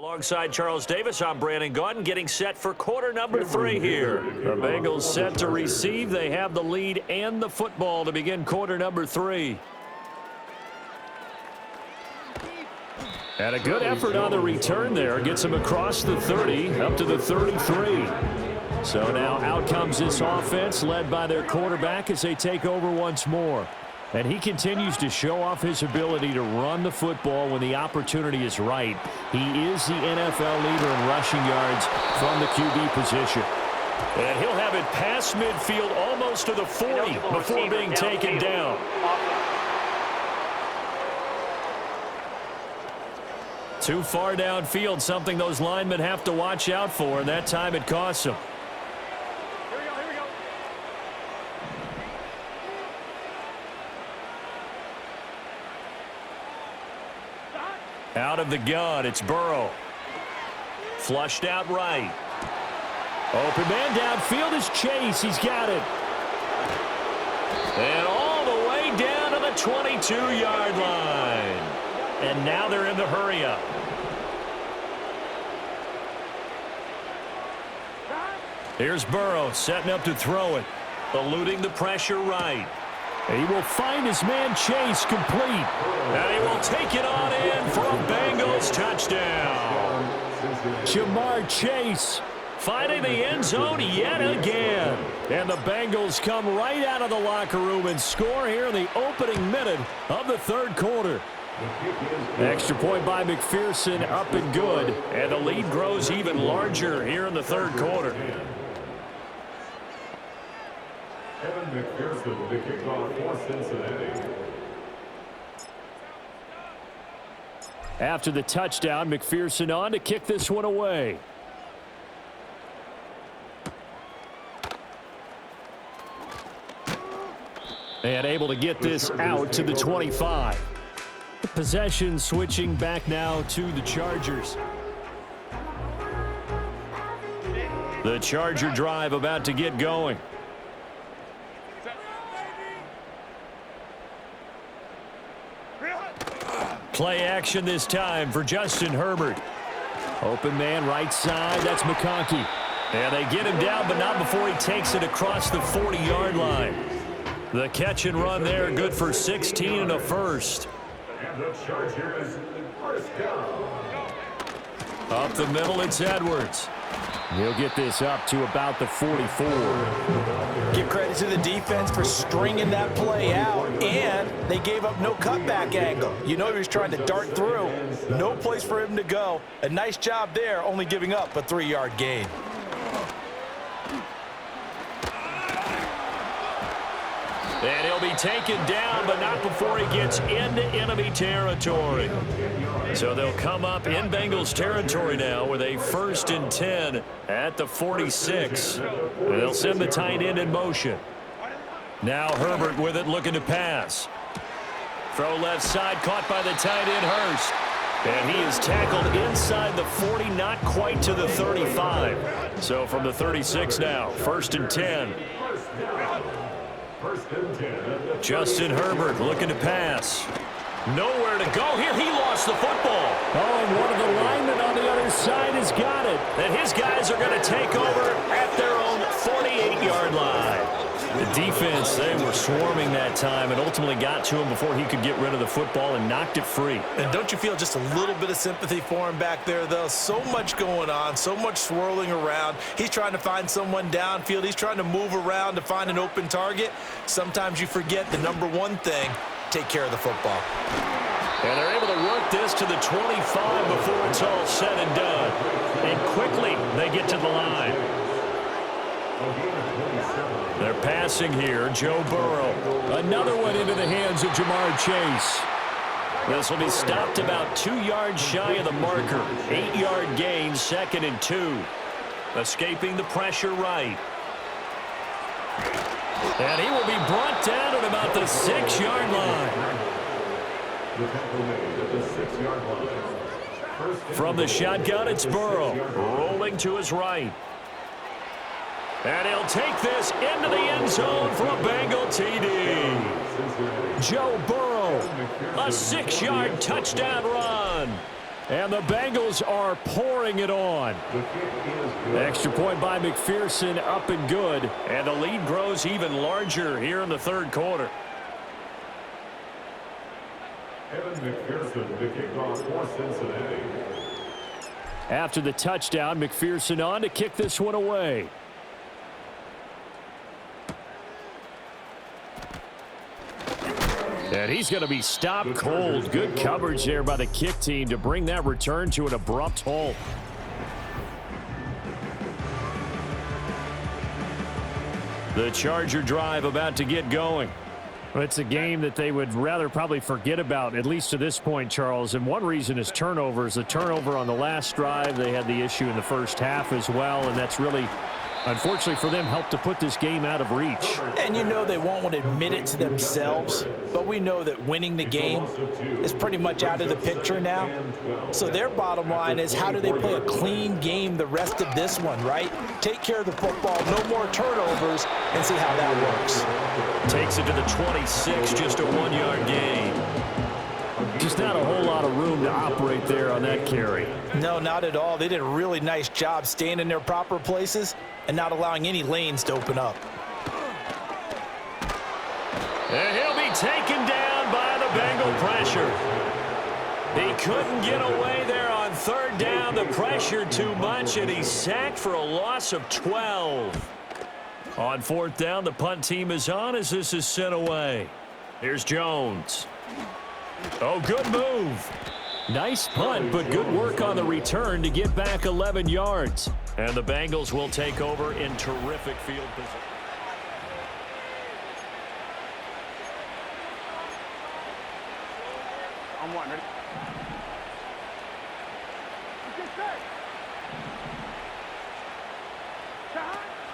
Alongside Charles Davis, I'm Brandon Gaudin, getting set for quarter number 3 here. The Bengals set to receive. They have the lead and the football to begin quarter number 3. And a good effort on the return there. Gets him across the 30, up to the 33. So now out comes this offense, led by their quarterback as they take over once more. And he continues to show off his ability to run the football when the opportunity is right. He is the NFL leader in rushing yards from the QB position. And he'll have it past midfield almost to the 40 before being taken down. Too far downfield, something those linemen have to watch out for, and that time it costs them. Out of the gun, it's Burrow. Flushed out right. Open man downfield is Chase. He's got it. And all the way down to the 22-yard line. And now they're in the hurry-up. Here's Burrow setting up to throw it. Eluding the pressure right. He will find his man Chase complete. And he will take it on in for a Bengals touchdown. Jamar Chase finding the end zone yet again. And the Bengals come right out of the locker room and score here in the opening minute of the third quarter. Extra point by McPherson, up and good. And the lead grows even larger here in the third quarter. Evan McPherson, the kickoff for Cincinnati. After the touchdown, McPherson on to kick this one away. And able to get this out to the 25. Possession switching back now to the Chargers. The Charger drive about to get going. Play action this time for Justin Herbert. Open man right side. That's McConkey. And they get him down, but not before he takes it across the 40-yard line. The catch and run there, good for 16 and a first. And the Chargers first down. Up the middle, it's Edwards. He'll get this up to about the 44. Give credit to the defense for stringing that play out, and they gave up no cutback angle. You know he was trying to dart through. No place for him to go. A nice job there, only giving up a 3-yard gain. And he'll be taken down, but not before he gets into enemy territory. So they'll come up in Bengals territory now with a 1st and 10 at the 46. And they'll send the tight end in motion. Now Herbert with it, looking to pass. Throw left side, caught by the tight end Hurst. And he is tackled inside the 40, not quite to the 35. So from the 36 now, 1st and 10. Justin Herbert looking to pass. Nowhere to go here. He lost the football. Oh, and one of the linemen on the other side has got it. And his guys are going to take over at their own 48-yard line. The defense, they were swarming that time and ultimately got to him before he could get rid of the football and knocked it free. And don't you feel just a little bit of sympathy for him back there, though? So much going on, so much swirling around. He's trying to find someone downfield. He's trying to move around to find an open target. Sometimes you forget the number one thing, take care of the football. And they're able to work this to the 25 before it's all said and done. And quickly they get to the line. They're passing here, Joe Burrow. Another one into the hands of Jamar Chase. This will be stopped about 2 yards shy of the marker. 8-yard gain, 2nd and 2. Escaping the pressure right. And he will be brought down at about the 6-yard line. From the shotgun, it's Burrow. Rolling to his right. And he'll take this into the end zone for a Bengal TD. Joe Burrow, a 6-yard touchdown run. And the Bengals are pouring it on. Extra point by McPherson, up and good. And the lead grows even larger here in the third quarter. Evan McPherson to kick off for Cincinnati. After the touchdown, McPherson on to kick this one away. And he's going to be stopped cold. Good coverage there by the kick team to bring that return to an abrupt halt. The Charger drive about to get going. It's a game that they would rather probably forget about, at least to this point, Charles. And one reason is turnovers. The turnover on the last drive, they had the issue in the first half as well, and that's really, unfortunately for them, helped to put this game out of reach. And you know they won't want to admit it to themselves, but we know that winning the game is pretty much out of the picture now. So their bottom line is, how do they play a clean game the rest of this one, right? Take care of the football, no more turnovers, and see how that works. Takes it to the 26, just a 1-yard gain. Just not a whole lot of room to operate there on that carry. No, not at all. They did a really nice job staying in their proper places and not allowing any lanes to open up. And he'll be taken down by the Bengal pressure. He couldn't get away there on third down. The pressure too much, and he's sacked for a loss of 12. On fourth down, the punt team is on as this is sent away. Here's Jones. Oh, good move. Nice punt, but good work on the return to get back 11 yards. And the Bengals will take over in terrific field position. On one, ready?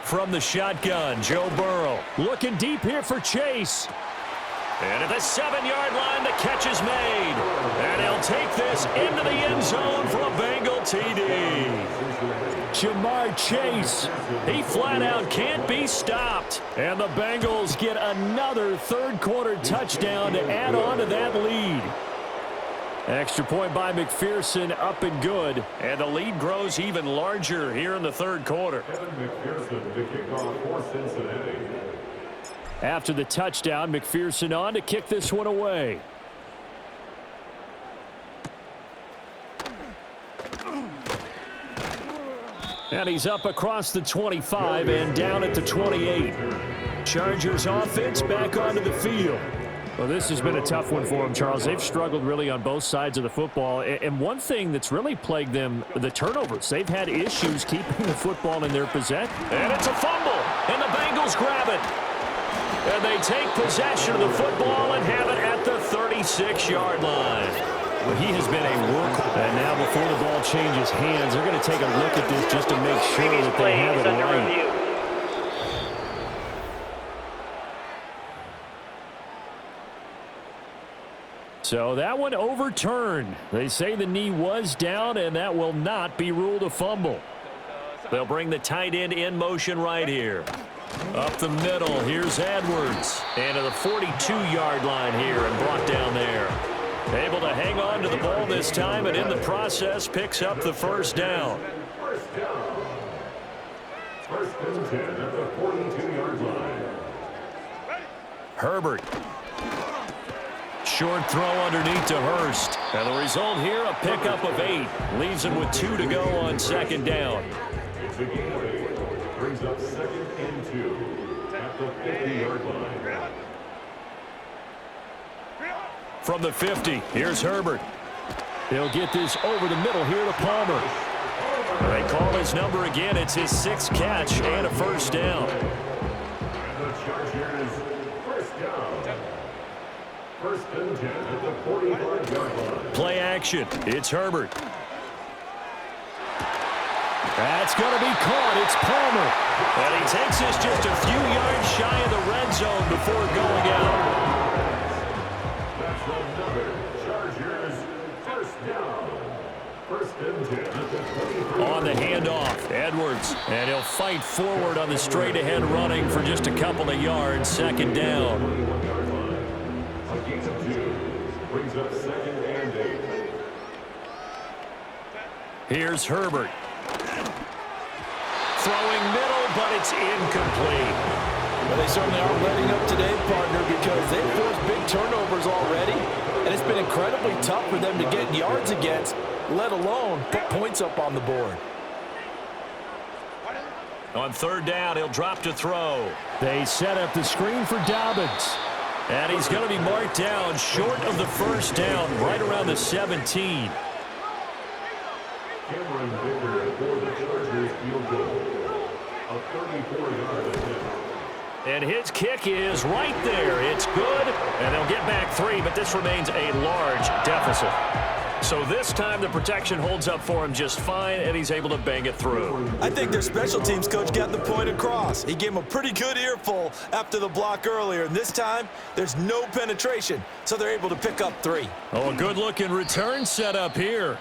From the shotgun, Joe Burrow looking deep here for Chase. And at the 7-yard line, the catch is made. And he'll take this into the end zone for a Bengal TD. Jamar Chase, he flat out can't be stopped. And the Bengals get another third-quarter touchdown to add on to that lead. Extra point by McPherson, up and good. And the lead grows even larger here in the third quarter. Evan McPherson to kick off for Cincinnati. After the touchdown, McPherson on to kick this one away. And he's up across the 25 and down at the 28. Chargers offense back onto the field. Well, this has been a tough one for them, Charles. They've struggled really on both sides of the football. And one thing that's really plagued them, the turnovers. They've had issues keeping the football in their possession. And it's a fumble, and the Bengals grab it. And they take possession of the football and have it at the 36-yard line. Well, he has been a workhorse. And now before the ball changes hands, they're going to take a look at this just to make sure that they have it right. So that one overturned. They say the knee was down, and that will not be ruled a fumble. They'll bring the tight end in motion right here. Up the middle, here's Edwards. And to the 42-yard line here and brought down there. Able to hang on to the ball this time, and in the process picks up the first down. First down. First and 10 at the 42-yard line. Herbert. Short throw underneath to Hurst. And the result here, a pickup of 8. Leaves him with 2 to go on second down. It's a gain. Brings up second and 2 at the 50-yard line. From the 50, here's Herbert. He'll get this over the middle here to Palmer. They call his number again. It's his 6th catch and a first down. And the Chargers first down. First and 10 at the 45-yard line. Play action. It's Herbert. That's going to be caught. It's Palmer. And he takes this just a few yards shy of the red zone before going out. That's another Chargers first down. First and 10 at the 23. On the handoff, Edwards. And he'll fight forward on the straight-ahead running for just a couple of yards. Second down. 21-yard line. A gain of 2. Brings up second and 8. Here's Herbert. Throwing middle, but it's incomplete. Well, they certainly aren't letting up today, partner, because they've forced big turnovers already, and it's been incredibly tough for them to get yards against, let alone put points up on the board. On third down, he'll drop to throw. They set up the screen for Dobbins. And he's going to be marked down short of the first down, right around the 17. Cameron Baker for the Chargers field goal. A 34-yard attempt. And his kick is right there. It's good, and they'll get back 3, but this remains a large deficit. So this time the protection holds up for him just fine, and he's able to bang it through. I think their special teams coach got the point across. He gave him a pretty good earful after the block earlier, and this time there's no penetration, so they're able to pick up 3. Oh, a good-looking return set up here.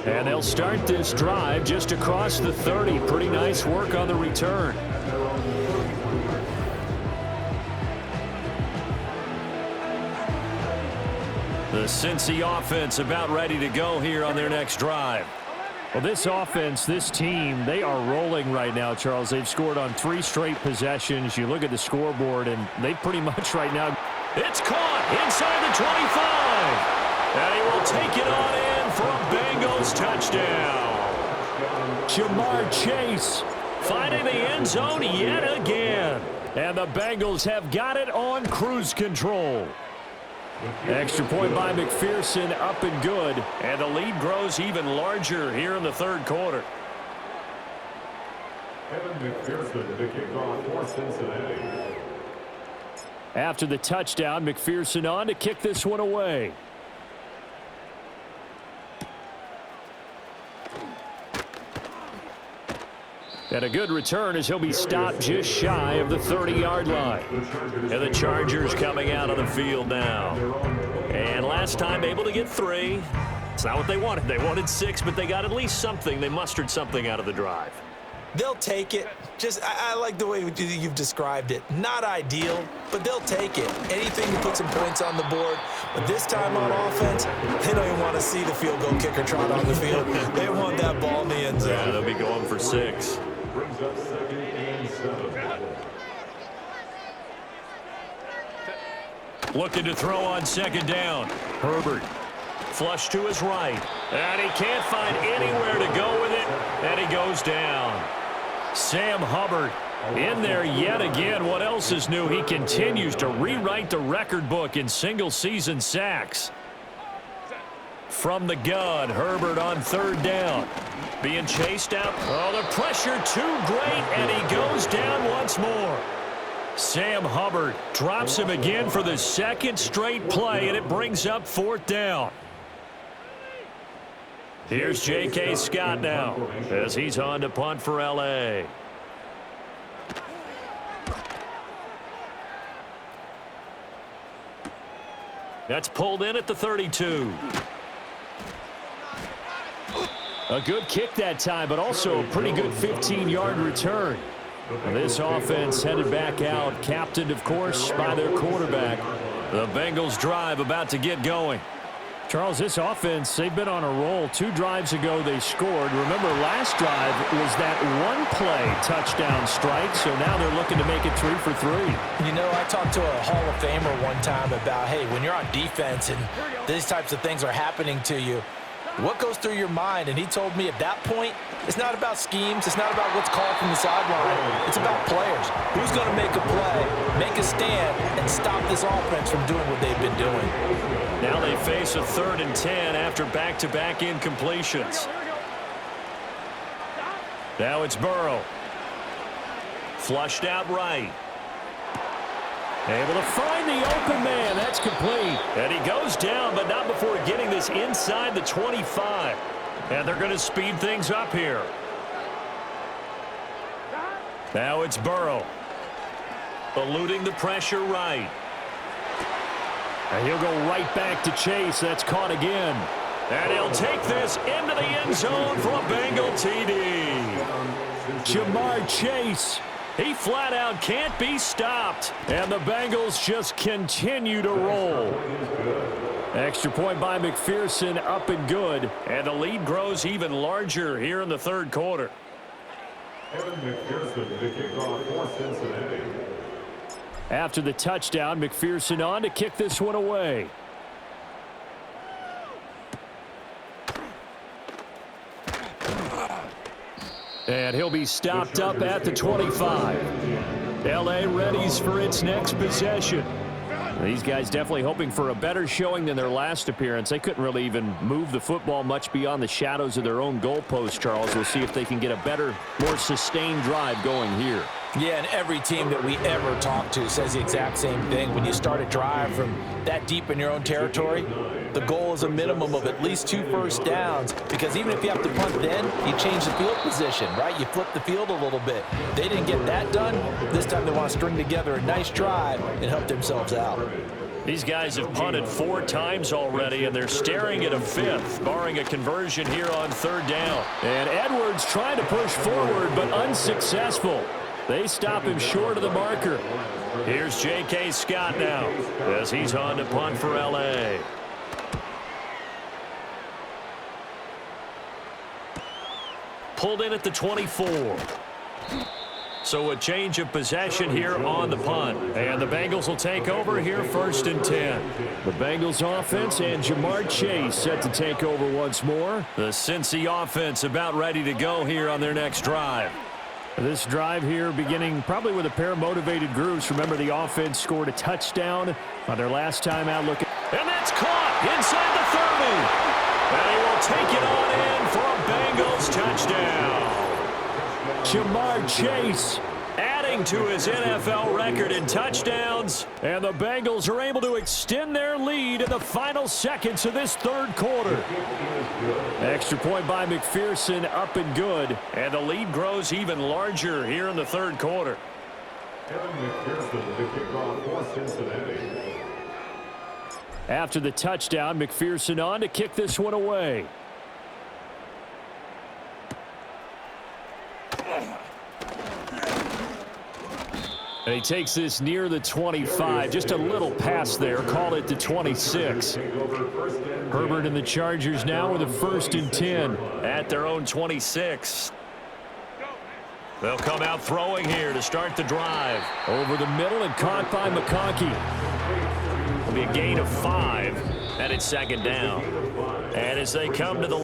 And they'll start this drive just across the 30. Pretty nice work on the return. The Cincy offense about ready to go here on their next drive. Well, this offense, this team, they are rolling right now, Charles. They've scored on 3 straight possessions. You look at the scoreboard, and they pretty much right now. It's caught inside the 25. And he will take it on in for a Bengals touchdown. Jamar Chase Finding the end zone yet again. And the Bengals have got it on cruise control. Extra point by McPherson, up and good. And the lead grows even larger here in the third quarter. Evan McPherson to kick off for Cincinnati. After the touchdown, McPherson on to kick this one away. And a good return as he'll be stopped just shy of the 30-yard line. And the Chargers coming out on the field now. And last time able to get 3. It's not what they wanted. They wanted 6, but they got at least something. They mustered something out of the drive. They'll take it. I like the way you've described it. Not ideal, but they'll take it. Anything to put some points on the board. But this time on offense, they don't even want to see the field goal kicker trot on the field. They want that ball in the end zone. Yeah, they'll be going for 6. Brings up 2nd and 7. Looking to throw on 2nd down. Herbert. Flush to his right. And he can't find anywhere to go with it. And he goes down. Sam Hubbard in there yet again. What else is new? He continues to rewrite the record book in single-season sacks. From the gun, Herbert on 3rd down. Being chased out. Oh, the pressure too great, and he goes down once more. Sam Hubbard drops him again for the 2nd straight play, and it brings up 4th down. Here's J.K. Scott now as he's on to punt for L.A. That's pulled in at the 32. A good kick that time, but also a pretty good 15-yard return. This offense headed back out, captained, of course, by their quarterback. The Bengals drive about to get going. Charles, this offense, they've been on a roll. 2 drives ago, they scored. Remember, last drive was that one-play touchdown strike, so now they're looking to make it 3 for 3. You know, I talked to a Hall of Famer one time about, hey, when you're on defense and these types of things are happening to you, what goes through your mind? And he told me at that point, it's not about schemes. It's not about what's called from the sideline. It's about players. Who's going to make a play, make a stand, and stop this offense from doing what they've been doing? Now they face a 3rd and 10 after back-to-back incompletions. Now it's Burrow. Flushed out right. Able to find the open man. That's complete. And he goes down, but not before getting this inside the 25. And they're going to speed things up here. Now it's Burrow. Eluding the pressure right. And he'll go right back to Chase. That's caught again. And he'll take this into the end zone for a Bengal TD. Jamar Chase. He flat out can't be stopped. And the Bengals just continue to roll. Extra point by McPherson, up and good. And the lead grows even larger here in the third quarter. Evan McPherson, the kickoff for Cincinnati. After the touchdown, McPherson on to kick this one away. And he'll be stopped up at the 25. L.A. readies for its next possession. These guys definitely hoping for a better showing than their last appearance. They couldn't really even move the football much beyond the shadows of their own goalpost, Charles. We'll see if they can get a better, more sustained drive going here. Yeah, and every team that we ever talk to says the exact same thing. When you start a drive from that deep in your own territory, the goal is a minimum of at least 2 first downs, because even if you have to punt then, you change the field position, right? You flip the field a little bit. They didn't get that done. This time they want to string together a nice drive and help themselves out. These guys have punted 4 times already, and they're staring at a 5th, barring a conversion here on 3rd down. And Edwards trying to push forward, but unsuccessful. They stop him short of the marker. Here's J.K. Scott now as he's on to punt for L.A. Pulled in at the 24. So a change of possession here on the punt. And the Bengals will take over here 1st and 10. The Bengals offense and Jamar Chase set to take over once more. The Cincy offense about ready to go here on their next drive. This drive here beginning probably with a pair of motivated groups. Remember, the offense scored a touchdown on their last time out. Looking, and that's caught inside the 30. And he will take it on in for a Bengals touchdown. Jamar Chase adding to his NFL record in touchdowns. And the Bengals are able to extend their lead in the final seconds of this 3rd quarter. Extra point by McPherson, up and good. And the lead grows even larger here in the 3rd quarter. Evan McPherson, the kickoff for Cincinnati. After the touchdown, McPherson on to kick this one away. And he takes this near the 25. Just a little pass there. Call it the 26. Herbert and the Chargers now with a 1st and 10. At their own 26. They'll come out throwing here to start the drive. Over the middle and caught by McConkey. It'll be a gain of 5. And it's 2nd down. And as they come to the